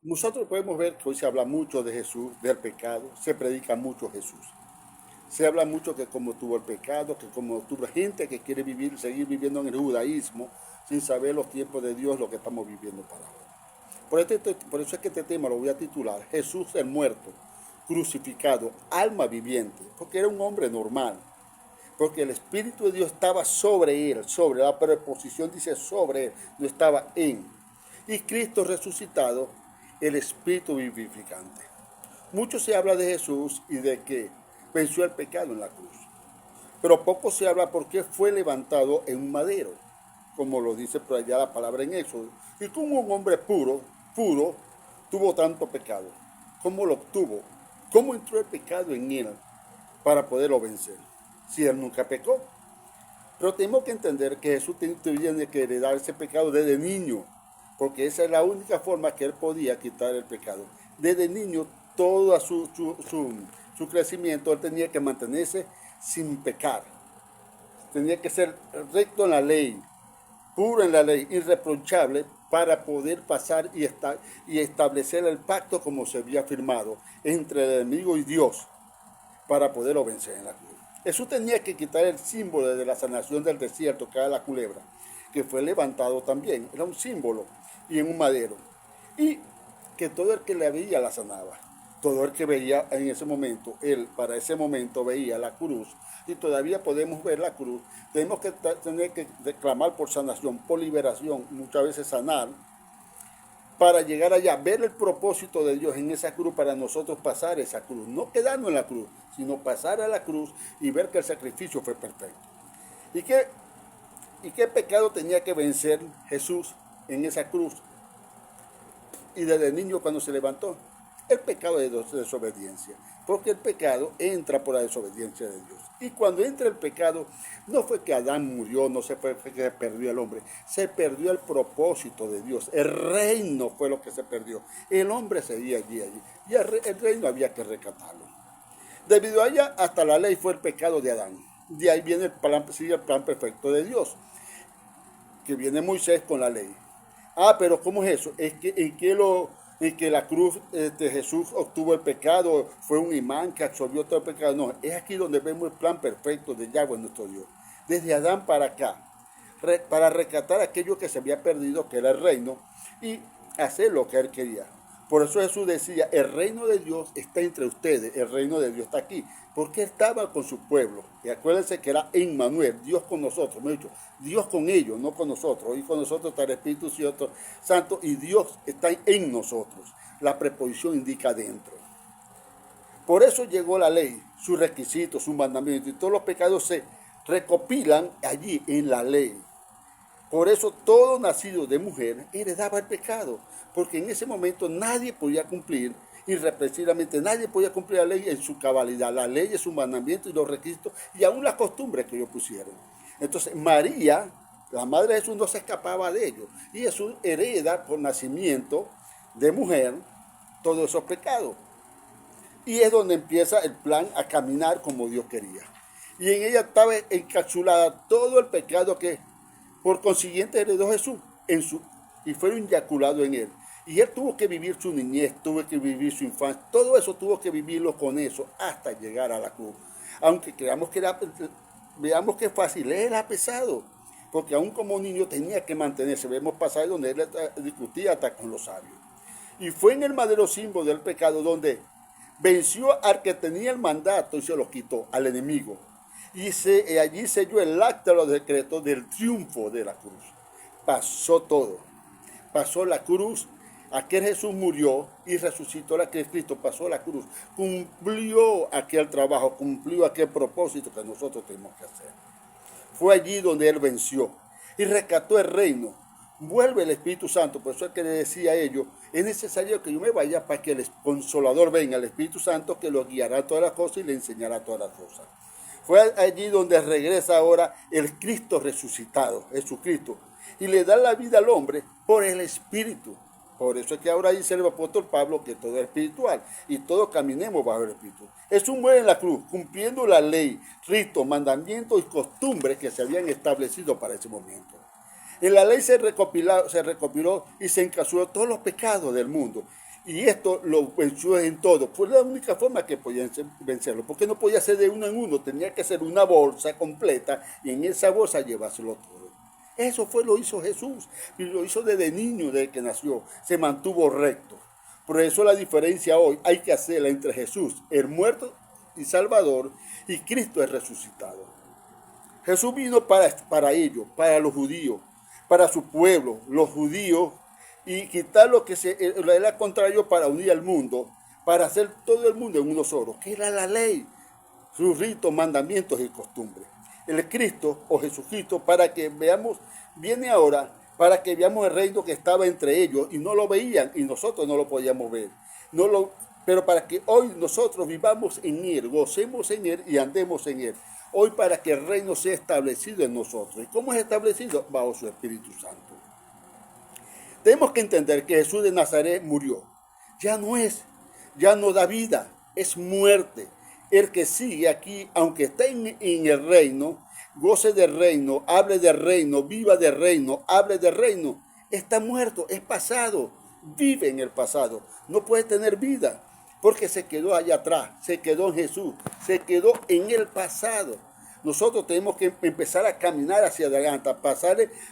Nosotros podemos ver que hoy se habla mucho de Jesús, del pecado, se predica mucho Jesús. Se habla mucho que como tuvo el pecado, que como tuvo gente que quiere vivir, seguir viviendo en el judaísmo, sin saber los tiempos de Dios, lo que estamos viviendo para ahora. Por eso es que este tema lo voy a titular Jesús el muerto, crucificado, alma viviente, porque era un hombre normal, porque el Espíritu de Dios estaba sobre él, sobre la preposición dice sobre él, no estaba en. Y Cristo resucitado, el Espíritu vivificante. Mucho se habla de Jesús y de que venció el pecado en la cruz, pero poco se habla por qué fue levantado en un madero, como lo dice por allá la palabra en Éxodo. Y como un hombre puro, tuvo tanto pecado. ¿Cómo lo obtuvo? ¿Cómo entró el pecado en él para poderlo vencer? Si él nunca pecó. Pero tenemos que entender que Jesús tiene que heredar ese pecado desde niño, porque esa es la única forma que él podía quitar el pecado. Desde niño, todo su crecimiento, él tenía que mantenerse sin pecar. Tenía que ser recto en la ley, puro en la ley, irreprochable, para poder pasar y establecer el pacto como se había firmado entre el enemigo y Dios, para poderlo vencer en la cruz. Jesús tenía que quitar el símbolo de la sanación del desierto, que era la culebra, que fue levantado también, era un símbolo, y en un madero. Y que todo el que le veía la sanaba. Todo el que veía en ese momento, él para ese momento veía la cruz, y todavía podemos ver la cruz. Tenemos que tener que reclamar por sanación, por liberación, muchas veces sanar, para llegar allá, ver el propósito de Dios en esa cruz para nosotros pasar esa cruz, no quedarnos en la cruz, sino pasar a la cruz y ver que el sacrificio fue perfecto. ¿Y qué, y qué pecado tenía que vencer Jesús en esa cruz? Y desde niño cuando se levantó, el pecado de desobediencia, porque el pecado entra por la desobediencia de Dios. Y cuando entra el pecado, no fue que Adán murió, no fue que se perdió el hombre, se perdió el propósito de Dios, el reino fue lo que se perdió, el hombre seguía allí, y el reino había que rescatarlo. Debido a ella, hasta la ley fue el pecado de Adán. De ahí viene sigue el plan perfecto de Dios, que viene Moisés con la ley. Ah, pero ¿cómo es eso? Es que en que la cruz de Jesús obtuvo el pecado, fue un imán que absorbió todo el pecado. No, es aquí donde vemos el plan perfecto de Yahweh nuestro Dios. Desde Adán para acá, para rescatar aquello que se había perdido, que era el reino, y hacer lo que él quería. Por eso Jesús decía, el reino de Dios está entre ustedes, el reino de Dios está aquí, porque él estaba con su pueblo. Y acuérdense que era Emmanuel, Dios con nosotros, me he dicho, Dios con ellos, no con nosotros. Y con nosotros está el Espíritu Santo y Dios está en nosotros. La preposición indica dentro. Por eso llegó la ley, sus requisitos, sus mandamientos, y todos los pecados se recopilan allí en la ley. Por eso todo nacido de mujer heredaba el pecado, porque en ese momento nadie podía cumplir, irrepresivamente nadie podía cumplir la ley en su cabalidad, la ley es su mandamiento y los requisitos y aún las costumbres que ellos pusieron. Entonces María, la madre de Jesús, no se escapaba de ellos, y Jesús hereda por nacimiento de mujer todos esos pecados. Y es donde empieza el plan a caminar como Dios quería. Y en ella estaba encapsulada todo el pecado que por consiguiente heredó Jesús y fue inyaculado en él. Y él tuvo que vivir su niñez, tuvo que vivir su infancia, todo eso tuvo que vivirlo con eso hasta llegar a la cruz. Aunque veamos que fácil, era pesado, porque aún como niño tenía que mantenerse. Vemos pasajes donde él discutía hasta con los sabios. Y fue en el madero símbolo del pecado donde venció al que tenía el mandato y se lo quitó, al enemigo. Y allí selló el acta de los decretos del triunfo de la cruz. Pasó todo. Pasó la cruz. Aquel Jesús murió y resucitó la que Cristo pasó la cruz. Cumplió aquel trabajo, cumplió aquel propósito que nosotros tenemos que hacer. Fue allí donde él venció y rescató el reino. Vuelve el Espíritu Santo, por eso es que le decía a ellos, es necesario que yo me vaya para que el Consolador venga, el Espíritu Santo que lo guiará a todas las cosas y le enseñará todas las cosas. Fue allí donde regresa ahora el Cristo resucitado, Jesucristo, y le da la vida al hombre por el Espíritu. Por eso es que ahora dice el apóstol Pablo que todo es espiritual y todos caminemos bajo el Espíritu. Jesús muere en la cruz cumpliendo la ley, ritos, mandamientos y costumbres que se habían establecido para ese momento. En la ley se recopiló y se encapsuló todos los pecados del mundo. Y esto lo venció en todo. Fue la única forma que podían vencerlo. Porque no podía ser de uno en uno. Tenía que ser una bolsa completa y en esa bolsa llevárselo todo. Eso fue lo hizo Jesús. Y lo hizo desde niño, desde que nació. Se mantuvo recto. Por eso la diferencia hoy hay que hacerla entre Jesús, el muerto y Salvador, y Cristo el resucitado. Jesús vino para ellos, para los judíos, para su pueblo, los judíos, y quitar lo que era contrario para unir al mundo, para hacer todo el mundo en uno solo, que era la ley, sus ritos, mandamientos y costumbres. El Cristo o Jesucristo, para que veamos, viene ahora, para que veamos el reino que estaba entre ellos y no lo veían y nosotros no lo podíamos ver. Pero para que hoy nosotros vivamos en Él, gocemos en Él y andemos en Él. Hoy para que el reino sea establecido en nosotros. ¿Y cómo es establecido? Bajo su Espíritu Santo. Tenemos que entender que Jesús de Nazaret murió. Ya no da vida, es muerte. El que sigue aquí, aunque esté en el reino, goce del reino, hable del reino, viva del reino, hable del reino, está muerto, es pasado, vive en el pasado, no puede tener vida, porque se quedó allá atrás, se quedó en Jesús, se quedó en el pasado. Nosotros tenemos que empezar a caminar hacia adelante,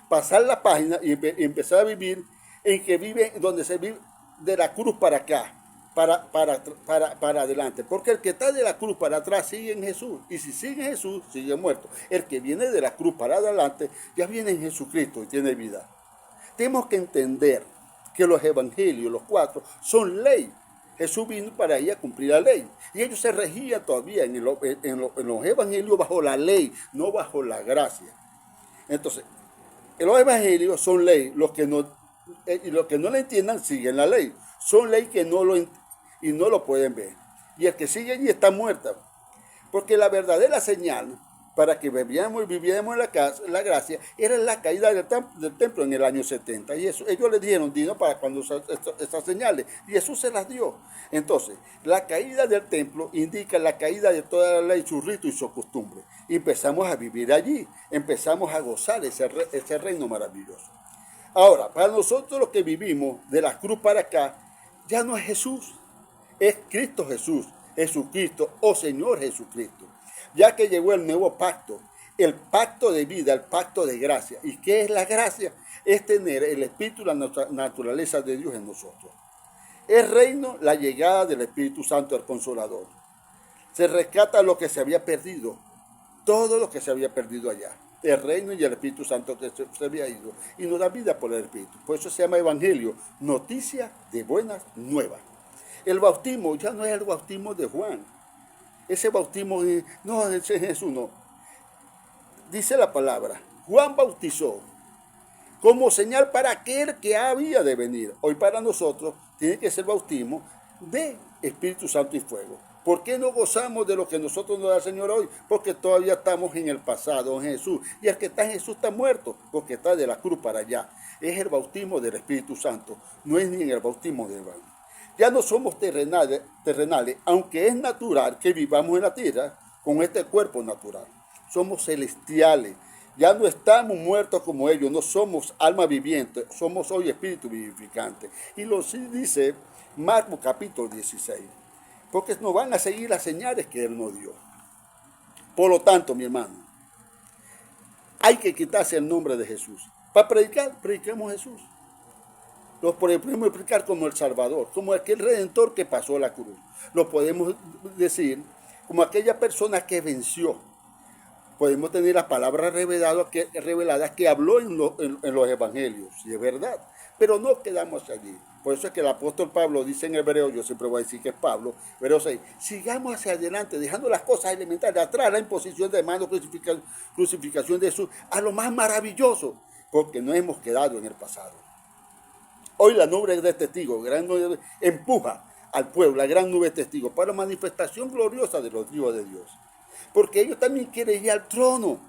pasar la página y empezar a vivir en que vive, donde se vive de la cruz para acá. Para adelante, porque el que está de la cruz para atrás sigue en Jesús, y si sigue en Jesús, sigue muerto. El que viene de la cruz para adelante, ya viene en Jesucristo y tiene vida. Tenemos que entender que los evangelios, los 4, son ley. Jesús vino para ir a cumplir la ley, y ellos se regían todavía en los evangelios bajo la ley, no bajo la gracia. Entonces, los evangelios son ley, los que no la entiendan siguen la ley. Son ley que no lo pueden ver. Y el que sigue allí está muerta. Porque la verdadera señal para que viviéramos la gracia era la caída del templo en el año 70. Y eso, ellos le dijeron, dinos para cuando estas señales. Y Jesús se las dio. Entonces, la caída del templo indica la caída de toda la ley, su rito y su costumbre. Y empezamos a vivir allí. Empezamos a gozar ese reino maravilloso. Ahora, para nosotros los que vivimos de la cruz para acá, ya no es Jesús, es Cristo Jesús, Jesucristo o Señor Jesucristo. Ya que llegó el nuevo pacto, el pacto de vida, el pacto de gracia. ¿Y qué es la gracia? Es tener el Espíritu y la naturaleza de Dios en nosotros. El reino, la llegada del Espíritu Santo, el Consolador. Se rescata lo que se había perdido, todo lo que se había perdido allá. El reino y el Espíritu Santo que se había ido, y nos da vida por el Espíritu. Por eso se llama Evangelio, noticia de buenas nuevas. El bautismo ya no es el bautismo de Juan. Ese bautismo, no, ese es Jesús, no. Dice la palabra, Juan bautizó como señal para aquel que había de venir. Hoy para nosotros tiene que ser bautismo de Espíritu Santo y fuego. ¿Por qué no gozamos de lo que nosotros nos da el Señor hoy? Porque todavía estamos en el pasado, en Jesús. Y el que está en Jesús está muerto, porque está de la cruz para allá. Es el bautismo del Espíritu Santo, no es ni en el bautismo del baño. Ya no somos terrenales, aunque es natural que vivamos en la tierra con este cuerpo natural. Somos celestiales. Ya no estamos muertos como ellos, no somos alma viviente, somos hoy espíritu vivificante. Y lo dice Marcos capítulo 16. Porque nos van a seguir las señales que Él nos dio. Por lo tanto, mi hermano, hay que quitarse el nombre de Jesús. Para predicar, prediquemos Jesús. Lo podemos explicar como el Salvador, como aquel Redentor que pasó la cruz. Lo podemos decir como aquella persona que venció. Podemos tener las palabras reveladas que habló en los evangelios, si es verdad. Pero no quedamos allí. Por eso es que el apóstol Pablo dice en Hebreo, yo siempre voy a decir que es Pablo, Hebreo 6, sigamos hacia adelante, dejando las cosas elementales atrás, la imposición de mano, crucificación de Jesús, a lo más maravilloso, porque no hemos quedado en el pasado. Hoy la nube de testigos, gran nube, empuja al pueblo, la gran nube de testigos, para la manifestación gloriosa de los hijos de Dios. Porque ellos también quieren ir al trono.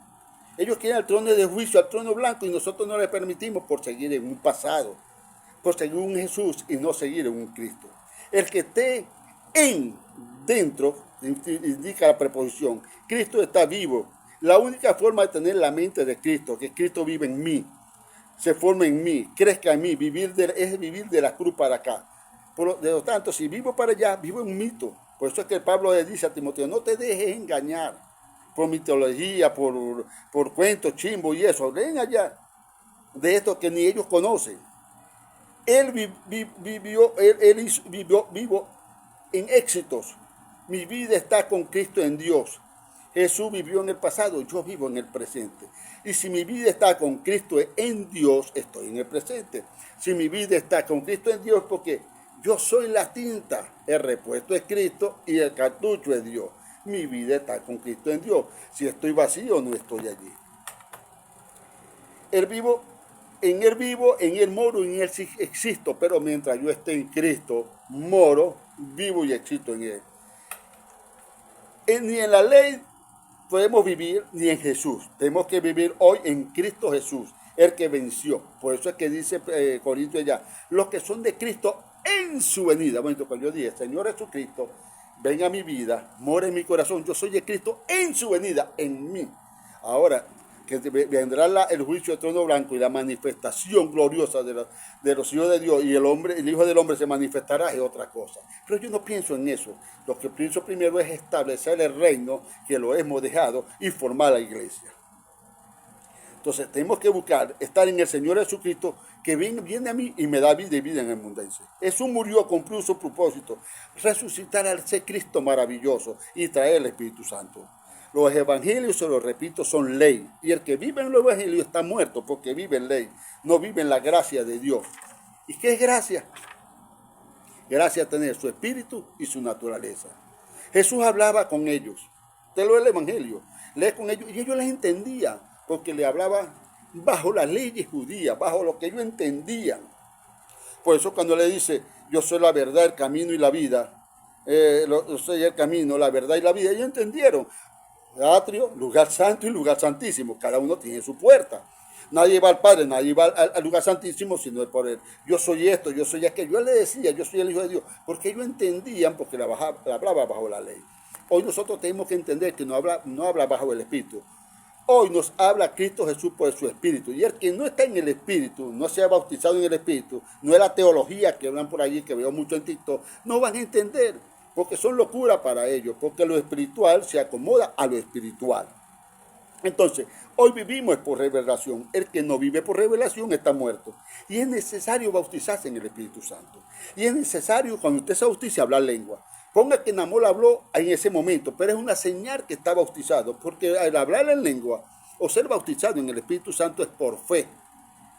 Ellos quieren al trono de juicio, al trono blanco, y nosotros no les permitimos por seguir en un pasado, por seguir un Jesús y no seguir en un Cristo. El que esté dentro, indica la preposición, Cristo está vivo. La única forma de tener la mente de Cristo, que Cristo vive en mí, se forma en mí, crezca en mí, es vivir de la cruz para acá. De lo tanto, si vivo para allá, vivo en un mito. Por eso es que Pablo le dice a Timoteo, no te dejes engañar por mitología, por cuentos chimbo y eso. Ven allá de esto que ni ellos conocen. Él vivió vivo en éxitos. Mi vida está con Cristo en Dios. Jesús vivió en el pasado, yo vivo en el presente. Y si mi vida está con Cristo en Dios, estoy en el presente. Si mi vida está con Cristo en Dios, porque yo soy la tinta, el repuesto es Cristo y el cartucho es Dios. Mi vida está con Cristo en Dios. Si estoy vacío, no estoy allí. Él vivo, en Él moro, en Él existo, pero mientras yo esté en Cristo, moro, vivo y existo en Él. Ni en la ley podemos vivir, ni en Jesús. Tenemos que vivir hoy en Cristo Jesús, el que venció. Por eso es que dice Corintios allá, los que son de Cristo en su venida. Bueno, cuando yo dije, Señor Jesucristo, ven a mi vida, mora en mi corazón, yo soy de Cristo en su venida, en mí. Ahora, que vendrá el juicio del trono blanco y la manifestación gloriosa de los hijos de Dios, y el Hijo del Hombre se manifestará, es otra cosa. Pero yo no pienso en eso. Lo que pienso primero es establecer el reino que lo hemos dejado y formar la iglesia. Entonces tenemos que buscar estar en el Señor Jesucristo, que viene a mí y me da vida y vida en abundancia. Jesús murió, cumplió su propósito, resucitar al ese Cristo maravilloso y traer el Espíritu Santo. Los evangelios, se los repito, son ley. Y el que vive en los evangelios está muerto porque vive en ley, no vive en la gracia de Dios. ¿Y qué es gracia? Gracia es tener su espíritu y su naturaleza. Jesús hablaba con ellos. Usted lee el evangelio, lee con ellos y ellos les entendían porque le hablaba bajo las leyes judías, bajo lo que ellos entendían. Por eso cuando le dice, yo soy la verdad, el camino y la vida, yo soy el camino, la verdad y la vida, ellos entendieron. Atrio, lugar santo y lugar santísimo. Cada uno tiene su puerta. Nadie va al Padre, nadie va al lugar santísimo, sino por él. Yo soy esto, yo soy aquello. Yo le decía, yo soy el Hijo de Dios, porque ellos entendían, porque la hablaba bajo la ley. Hoy nosotros tenemos que entender que no habla bajo el Espíritu. Hoy nos habla Cristo Jesús por su Espíritu. Y el que no está en el Espíritu, no se ha bautizado en el Espíritu, no es la teología que hablan por allí, que veo mucho en TikTok, no van a entender. Porque son locura para ellos, porque lo espiritual se acomoda a lo espiritual. Entonces, hoy vivimos por revelación. El que no vive por revelación está muerto. Y es necesario bautizarse en el Espíritu Santo. Y es necesario, cuando usted se bautice, hablar lengua. Ponga que Namol habló en ese momento, pero es una señal que está bautizado, porque al hablar en lengua o ser bautizado en el Espíritu Santo es por fe.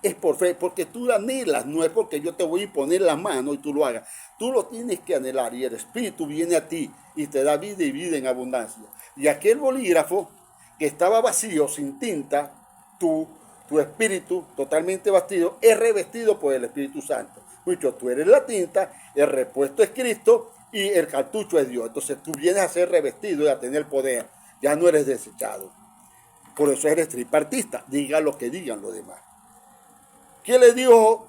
Es por fe, porque tú anhelas, no es porque yo te voy a imponer la mano y tú lo hagas. Tú lo tienes que anhelar y el Espíritu viene a ti y te da vida y vida en abundancia. Y aquel bolígrafo que estaba vacío, sin tinta, tu espíritu totalmente vacío, es revestido por el Espíritu Santo. Mucho, tú eres la tinta, el repuesto es Cristo y el cartucho es Dios. Entonces tú vienes a ser revestido y a tener poder. Ya no eres desechado. Por eso eres tripartista. Diga lo que digan los demás. ¿Qué le dijo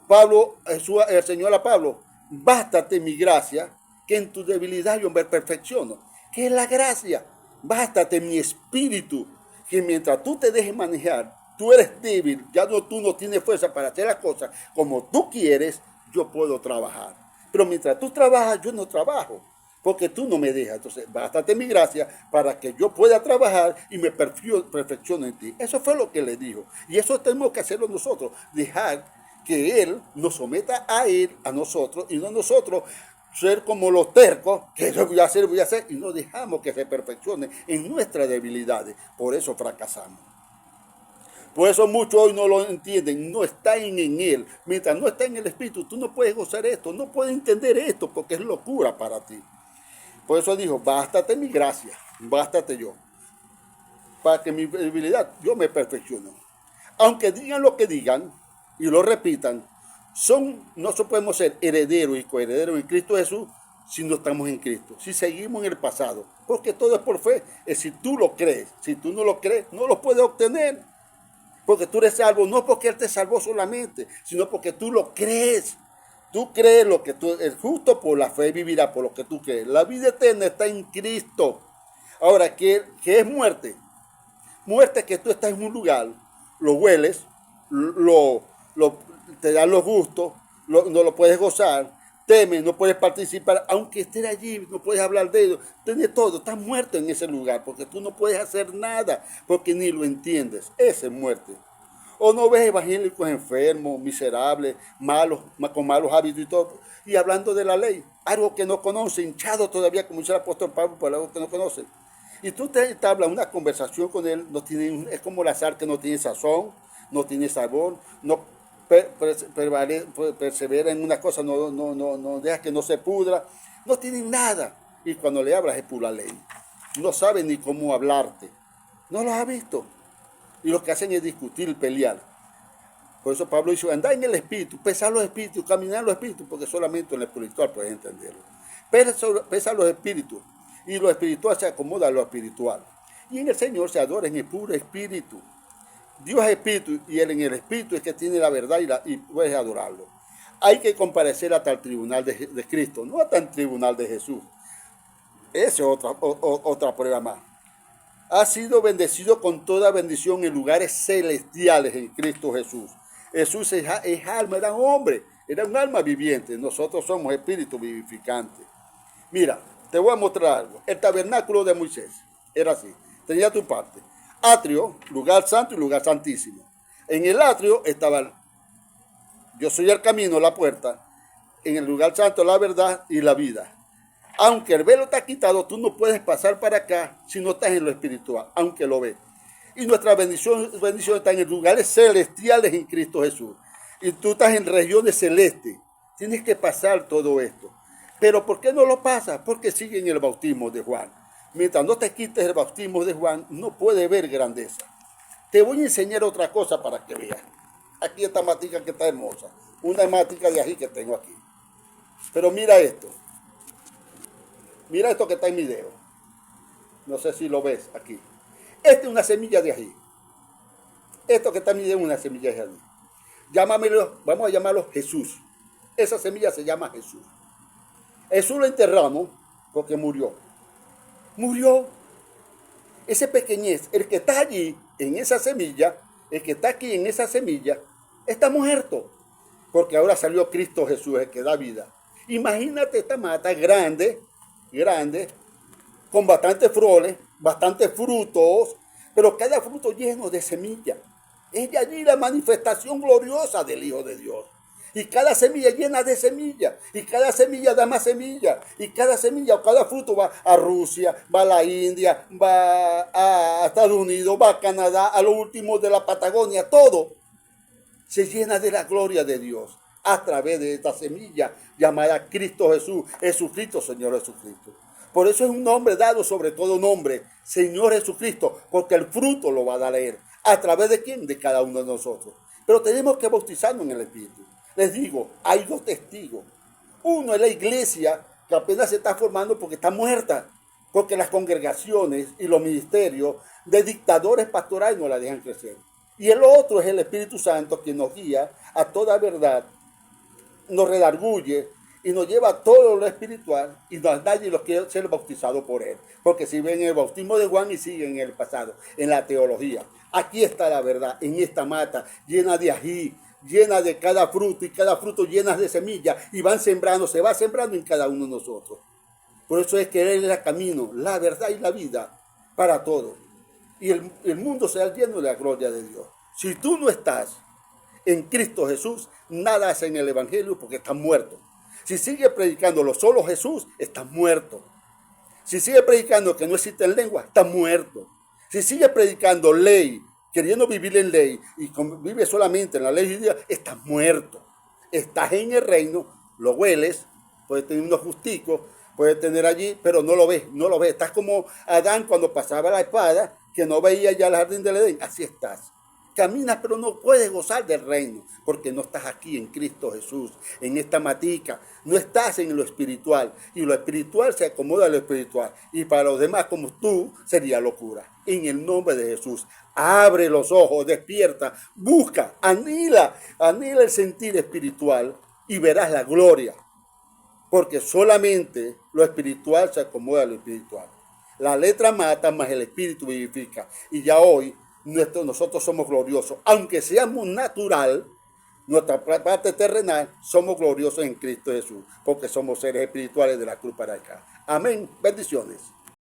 el Señor a Pablo? Bástate mi gracia, que en tu debilidad yo me perfecciono. ¿Qué es la gracia? Bástate mi espíritu, que mientras tú te dejes manejar, tú eres débil, tú no tienes fuerza para hacer las cosas como tú quieres, yo puedo trabajar. Pero mientras tú trabajas, yo no trabajo, porque tú no me dejas. Entonces, bástate mi gracia para que yo pueda trabajar y me perfecciono en ti. Eso fue lo que le dijo. Y eso tenemos que hacerlo nosotros, dejar que Él nos someta a Él, a nosotros, y no nosotros ser como los tercos, que yo voy a hacer, y no dejamos que se perfeccione en nuestras debilidades. Por eso fracasamos. Por eso muchos hoy no lo entienden, no están en Él. Mientras no está en el Espíritu, tú no puedes gozar esto, no puedes entender esto, porque es locura para ti. Por eso dijo, bástate mi gracia, bástate yo, para que mi debilidad yo me perfecciono. Aunque digan lo que digan y lo repitan, no podemos ser herederos y coherederos en Cristo Jesús si no estamos en Cristo, si seguimos en el pasado, porque todo es por fe. Es si tú lo crees, si tú no lo crees, no lo puedes obtener, porque tú eres salvo, no porque Él te salvó solamente, sino porque tú lo crees. Tú crees lo que el justo por la fe vivirá por lo que tú crees. La vida eterna está en Cristo. Ahora, ¿qué es muerte? Muerte es que tú estás en un lugar, lo hueles, te dan los gustos, no lo puedes gozar, Teme, no puedes participar, aunque estés allí, no puedes hablar de ello. Tienes todo, estás muerto en ese lugar, porque tú no puedes hacer nada, porque ni lo entiendes. Esa es muerte. O no ves evangélicos enfermos, miserables, malos, con malos hábitos y todo. Y hablando de la ley, algo que no conoce, hinchado todavía, como dice el apóstol Pablo, por algo que no conoce. Y tú te entablas una conversación con él, no tiene, es como la sal que no tiene sazón, no tiene sabor, no persevera en una cosa, no deja que no se pudra, no tiene nada. Y cuando le hablas es pura ley. No sabe ni cómo hablarte. No los ha visto. Y lo que hacen es discutir, pelear. Por eso Pablo dice, andar en el espíritu, pesar los espíritus, caminar los espíritus, porque solamente en lo espiritual puedes entenderlo. Pesa los espíritus, y lo espiritual se acomoda a lo espiritual. Y en el Señor se adora en el puro espíritu. Dios es espíritu, y Él en el espíritu es que tiene la verdad y puedes adorarlo. Hay que comparecer hasta el tribunal de Cristo, no hasta el tribunal de Jesús. Esa es otra prueba más. Ha sido bendecido con toda bendición en lugares celestiales en Cristo Jesús. Jesús es alma, era un hombre, era un alma viviente. Nosotros somos espíritu vivificante. Mira, te voy a mostrar algo. El tabernáculo de Moisés era así. Tenía tu parte. Atrio, lugar santo y lugar santísimo. En el atrio estaba, yo soy el camino, la puerta. En el lugar santo, la verdad y la vida. Aunque el velo está quitado, tú no puedes pasar para acá si no estás en lo espiritual, aunque lo ves. Y nuestra bendición está en lugares celestiales en Cristo Jesús. Y tú estás en regiones celestes. Tienes que pasar todo esto. Pero ¿por qué no lo pasas? Porque sigue en el bautismo de Juan. Mientras no te quites el bautismo de Juan, no puedes ver grandeza. Te voy a enseñar otra cosa para que veas. Aquí esta matica que está hermosa. Una matica de ají que tengo aquí. Pero mira esto. Mira esto que está en mi dedo. No sé si lo ves aquí. Esta es una semilla de ají. Esto que está en mi dedo es una semilla de ají. Vamos a llamarlo Jesús. Esa semilla se llama Jesús. Jesús lo enterramos porque murió. Murió. Ese pequeñez, el que está allí en esa semilla, el que está aquí en esa semilla, está muerto. Porque ahora salió Cristo Jesús, el que da vida. Imagínate esta mata grande, con bastantes flores, bastantes frutos, pero cada fruto lleno de semilla. Es de allí la manifestación gloriosa del Hijo de Dios. Y cada semilla llena de semilla. Y cada semilla da más semilla. Y cada semilla o cada fruto va a Rusia, va a la India, va a Estados Unidos, va a Canadá, a lo último de la Patagonia. Todo se llena de la gloria de Dios a través de esta semilla llamada Cristo Jesús. Jesucristo, Señor Jesucristo. Por eso es un nombre dado sobre todo nombre, Señor Jesucristo, porque el fruto lo va a dar a Él. ¿A través de quién? De cada uno de nosotros. Pero tenemos que bautizarnos en el Espíritu. Les digo, hay dos testigos. Uno es la iglesia, que apenas se está formando porque está muerta, porque las congregaciones y los ministerios de dictadores pastorales no la dejan crecer. Y el otro es el Espíritu Santo, quien nos guía a toda verdad, nos redarguye y nos lleva a todo lo espiritual y nadie los quiere ser bautizado por él. Porque si ven el bautismo de Juan y siguen en el pasado, en la teología. Aquí está la verdad, en esta mata llena de ají, llena de cada fruto y cada fruto llena de semillas y van sembrando, se va sembrando en cada uno de nosotros. Por eso es que Él es el camino, la verdad y la vida para todos. Y el mundo será lleno de la gloria de Dios. Si tú no estás en Cristo Jesús, nada hace en el Evangelio porque estás muerto. Si sigue predicando solo Jesús, estás muerto. Si sigue predicando que no existe lengua, estás muerto. Si sigue predicando ley, queriendo vivir en ley y vive solamente en la ley de Dios, estás muerto. Estás en el reino, lo hueles, puedes tener unos justicos, puedes tener allí, pero no lo ves. Estás como Adán cuando pasaba la espada, que no veía ya el jardín del Edén. Así estás. Caminas, pero no puedes gozar del reino, porque no estás aquí en Cristo Jesús, en esta matica. No estás en lo espiritual, y lo espiritual se acomoda a lo espiritual. Y para los demás, como tú, sería locura. En el nombre de Jesús, abre los ojos, despierta, busca, anhela el sentir espiritual y verás la gloria. Porque solamente lo espiritual se acomoda a lo espiritual. La letra mata, más el espíritu vivifica. Y ya hoy nosotros somos gloriosos. Aunque seamos natural, nuestra parte terrenal, somos gloriosos en Cristo Jesús, porque somos seres espirituales de la cruz para acá. Amén. Bendiciones.